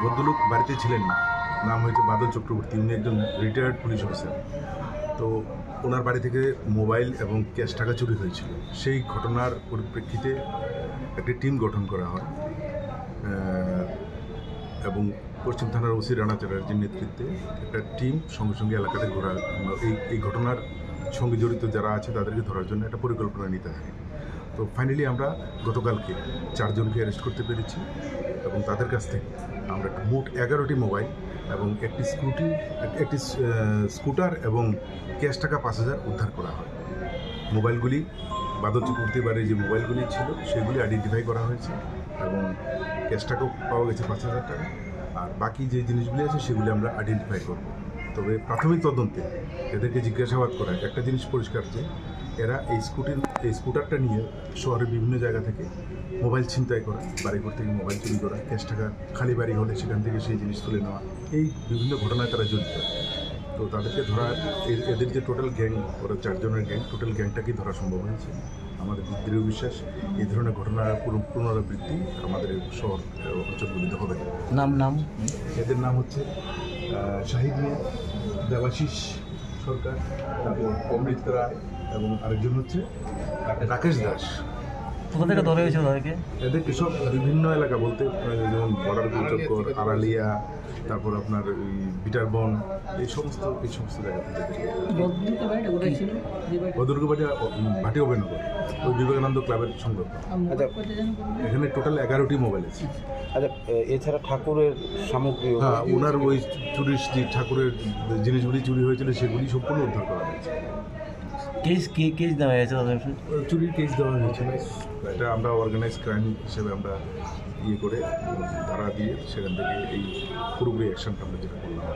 ভদ্রলোক বাড়িতে ছিলেন, নাম হয়েছে বাদল চক্রবর্তী। উনি একজন রিটায়ার্ড পুলিশ অফিসার। তো ওনার বাড়ি থেকে মোবাইল এবং ক্যাশ টাকা চুরি হয়েছিল। সেই ঘটনার পরিপ্রেক্ষিতে একটি টিম গঠন করা হয় এবং পশ্চিম থানার ওসি রানা চ্যাটার্জির নেতৃত্বে একটা টিম সঙ্গে সঙ্গে এলাকাতে ঘোরা, এই ঘটনার সঙ্গে জড়িত যারা আছে তাদেরকে ধরার জন্য একটা পরিকল্পনা নিতে থাকে। তো ফাইনালি আমরা গতকালকে 4 জনকে অ্যারেস্ট করতে পেরেছি এবং তাদের কাছ থেকে আমরা মোট 11টি মোবাইল এবং একটি স্কুটার এবং ক্যাশ টাকা 5,000 উদ্ধার করা হয়। মোবাইলগুলি বাদল চক্রবর্তী বাড়ির যে মোবাইলগুলি ছিল সেগুলি আইডেন্টিফাই করা হয়েছে এবং ক্যাশ টাকাও পাওয়া গেছে 5,000 টাকা। আর বাকি যে জিনিসগুলি আছে সেগুলি আমরা আইডেন্টিফাই করব। তবে প্রাথমিক তদন্তে এদেরকে জিজ্ঞাসাবাদ করা একটা জিনিস পরিষ্কার যে এরা এই স্কুটারটা নিয়ে শহরের বিভিন্ন জায়গা থেকে মোবাইল ছিনতাই করা, বাড়িঘর থেকে মোবাইল চুরি করা, ক্যাশ টাকা খালি বাড়ি হলে সেখান থেকে সেই জিনিস তুলে নেওয়া, এই বিভিন্ন ঘটনায় তারা জড়িত। তো তাদেরকে ধরা, এদের যে টোটাল গ্যাং, ওরা 4 জনের গ্যাং, টোটাল গ্যাংটাকেই ধরা সম্ভব হয়েছে। আমাদের দৃঢ় বিশ্বাস এই ধরনের ঘটনার পুনরাবৃত্তি আমাদের শহর অঞ্চলগুলিতে হবে না। নাম এদের নাম হচ্ছে শাহিদ মিয়া, দেবাশিস সরকার, তারপর অমৃত রায় এবং আরেকজন হচ্ছে রাকেশ দাস। কোথা থেকে ধরা হয়েছিল তাদেরকে? এদেরকে সব বিভিন্ন এলাকা বলতে যেমন বর্ডার চক্কর, আড়ালিয়া, তারপর আপনার ওই বিটারবন, এই সমস্ত জায়গা থেকে। ভদ্রলোকের বাড়ি ভাটি অভয়নগর, ওই বিবেকানন্দ ক্লাবের সংলগ্ন। আচ্ছা, এখানে টোটাল 11টি মোবাইল আছে। আচ্ছা, এছাড়া ঠাকুরের সামগ্রী, হ্যাঁ, ওনার ওই চুরির যে ঠাকুরের জিনিসগুলি চুরি হয়েছিল সেগুলি সম্পূর্ণ উদ্ধার করা হয়েছে। কেস দেওয়া হয়েছে তাদের? চুরির কেস দেওয়া হয়েছে। এটা আমরা অর্গানাইজ ক্রাইম হিসেবে আমরা করে ধারা দিয়ে সেখান থেকে এই পুরোপুরি অ্যাকশনটা আমরা যেটা করলাম।